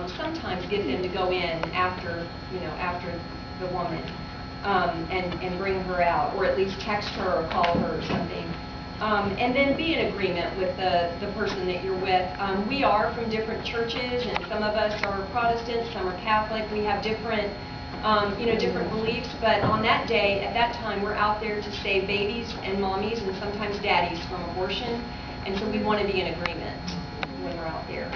sometimes get them to go in after, after the woman, and bring her out, or at least text her or call her or something. And then be in agreement with the person that you're with. We are from different churches, and some of us are Protestant, some are Catholic. We have different, different beliefs. But on that day, at that time, we're out there to save babies and mommies and sometimes daddies from abortion. And so we want to be in agreement when we're out there.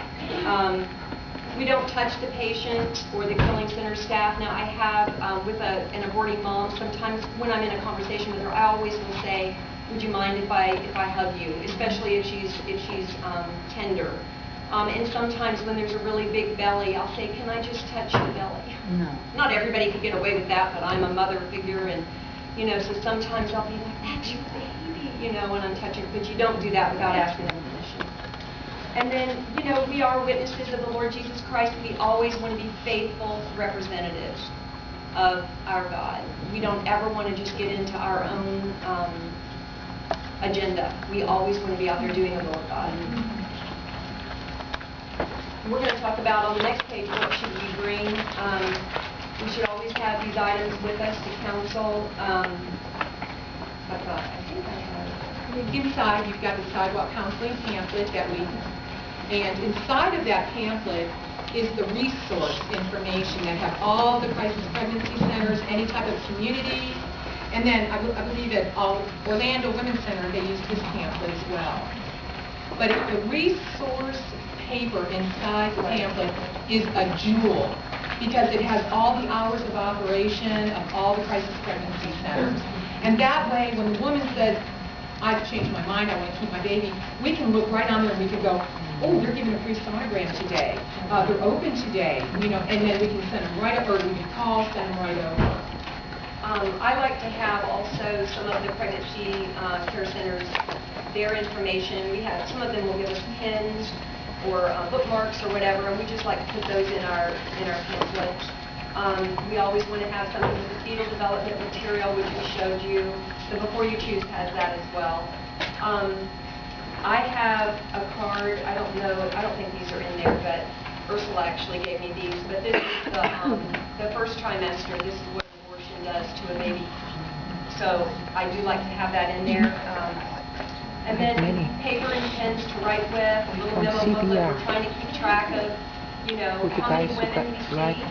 We don't touch the patient or the Killing Center staff. Now, I have, with an aborting mom, sometimes when I'm in a conversation with her, I always will say, would you mind if I hug you, especially if she's tender. And sometimes when there's a really big belly, I'll say, can I just touch the belly? No. Not everybody could get away with that, but I'm a mother figure, and so sometimes I'll be like, that's your baby, when I'm touching. But you don't do that without asking them permission. And then, we are witnesses of the Lord Jesus Christ. We always want to be faithful representatives of our God. We don't ever want to just get into our own agenda. We always want to be out there doing the will of God. We're going to talk about on the next page, what should we bring. We should always have these items with us to counsel. I think I have. Inside, you've got the Sidewalk Counseling pamphlet that and inside of that pamphlet is the resource information that have all the crisis pregnancy centers, any type of community. And then I believe at Orlando Women's Center, they use this pamphlet as well. But the resource paper inside the pamphlet is a jewel because it has all the hours of operation of all the crisis pregnancy centers. And that way, when the woman says, I've changed my mind, I want to keep my baby, we can look right on there and we can go, oh, they're giving a free sonogram today. They're open today, and then we can send them right over, or we can call, send them right over. I like to have also some of the pregnancy care centers, their information. We have some of them will give us pins or bookmarks or whatever, and we just like to put those in our pamphlets. We always want to have something with the fetal development material, which we showed you. The Before You Choose has that as well. I have a card. I don't think these are in there, but Ursula actually gave me these. But this is the first trimester. This is what abortion does to a baby. So I do like to have that in there. And then paper and pens to write with, a little memo booklet. We're trying to keep track of, how many women we see.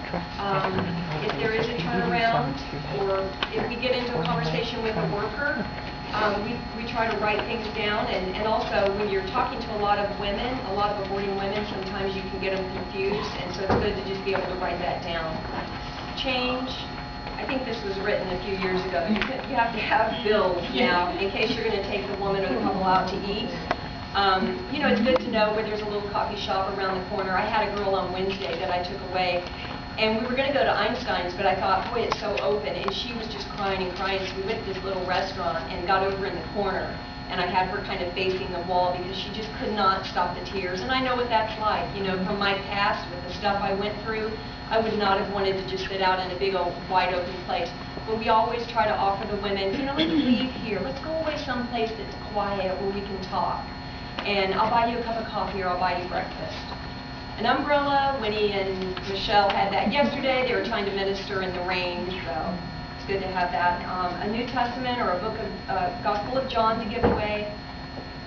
If there is a turnaround, or if we get into a conversation with a worker, we try to write things down. And also, when you're talking to a lot of women, a lot of aborting women, sometimes you can get them confused. And so it's good to just be able to write that down. Change. I think this was written a few years ago. You have to have bills now in case you're going to take the woman or the couple out to eat. It's good to know where there's a little coffee shop around the corner. I had a girl on Wednesday that I took away, and we were going to go to Einstein's, but I thought, boy, it's so open, and she was just crying and crying, so we went to this little restaurant and got over in the corner, and I had her kind of facing the wall because she just could not stop the tears. And I know what that's like, from my past with the stuff I went through. I would not have wanted to just sit out in a big old wide open place. But we always try to offer the women, let's leave here. Let's go away someplace that's quiet where we can talk. And I'll buy you a cup of coffee or I'll buy you breakfast. An umbrella. Winnie and Michele had that yesterday. They were trying to minister in the rain, so it's good to have that. A New Testament or a book of Gospel of John to give away.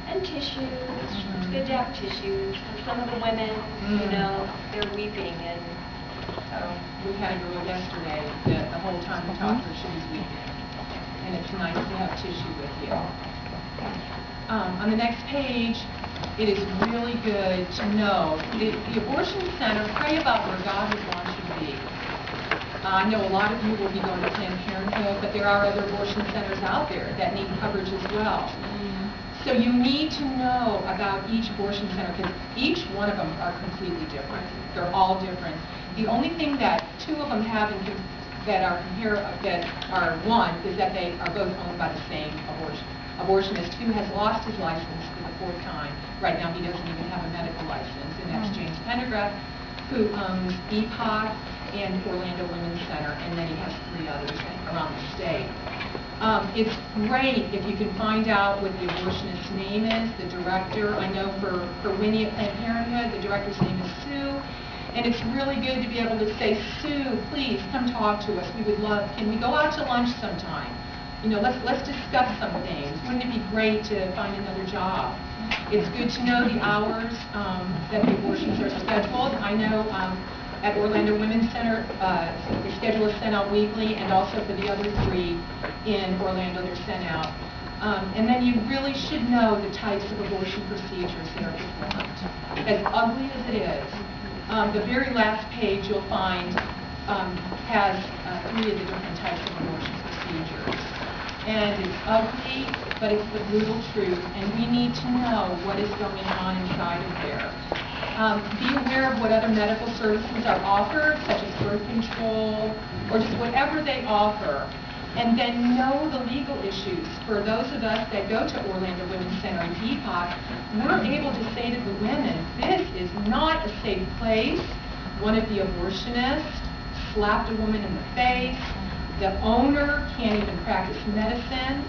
And tissues. It's good to have tissues. For some of the women, they're weeping, and we had a girl yesterday that the whole time we talked to her, she was weeping. And it's nice to have tissue with you. On the next page, it is really good to know the abortion center, pray about where God would want you to be. I know a lot of you will be going to Planned Parenthood, but there are other abortion centers out there that need coverage as well. So you need to know about each abortion center because each one of them are completely different. They're all different. The only thing that two of them have that are one is that they are both owned by the same abortionist who has lost his license for the fourth time. Right now he doesn't even have a medical license, and that's James Pendergraft, who owns EPOC and Orlando Women's Center, and then he has 3 others around the state. It's great if you can find out what the abortionist's name is, the director. I know for Winnie at Planned Parenthood, the director's name is Sue. And it's really good to be able to say, Sue, please come talk to us. We would love, can we go out to lunch sometime? You know, let's discuss some things. Wouldn't it be great to find another job? It's good to know the hours that the abortions are scheduled. I know at Orlando Women's Center, the schedule is sent out weekly, and also for the other 3 in Orlando, they're sent out. And then you really should know the types of abortion procedures that are performed. As ugly as it is, the very last page you'll find has 3 of the different types of abortion procedures. And it's ugly, but it's the brutal truth, and we need to know what is going on inside of there. Be aware of what other medical services are offered, such as birth control, or just whatever they offer. And then know the legal issues. For those of us that go to Orlando Women's Center and EPOC, we're able to say to the women, this is not a safe place. One of the abortionists slapped a woman in the face. The owner can't even practice medicine.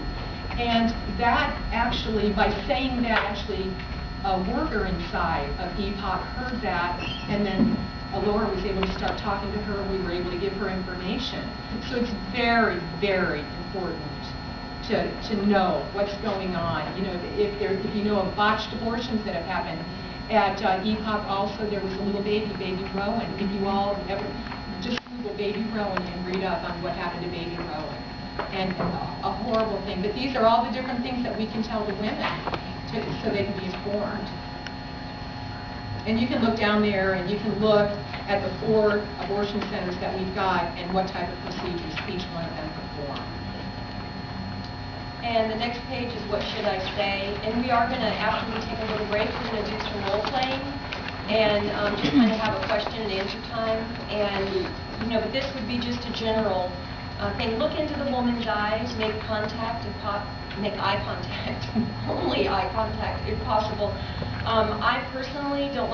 And that actually, by saying that, actually a worker inside of EPOC heard that, and then Allura was able to start talking to her, and we were able to give her information. So it's very, very important to know what's going on. You know, if you know of botched abortions that have happened. At EPOC also, there was a little baby Rowan. If you all ever just Google baby Rowan and read up on what happened to baby Rowan. And a horrible thing. But these are all the different things that we can tell the women so they can be informed. And you can look down there and you can look at the 4 abortion centers that we've got and what type of procedures each one of them perform. And the next page is what should I say? And we are going to, after we take a little break, we're going to do some role playing and just kind of have a question and answer time. And, you know, but this would be just a general thing. Look into the woman's eyes, make contact, make eye contact, only eye contact if possible. I personally don't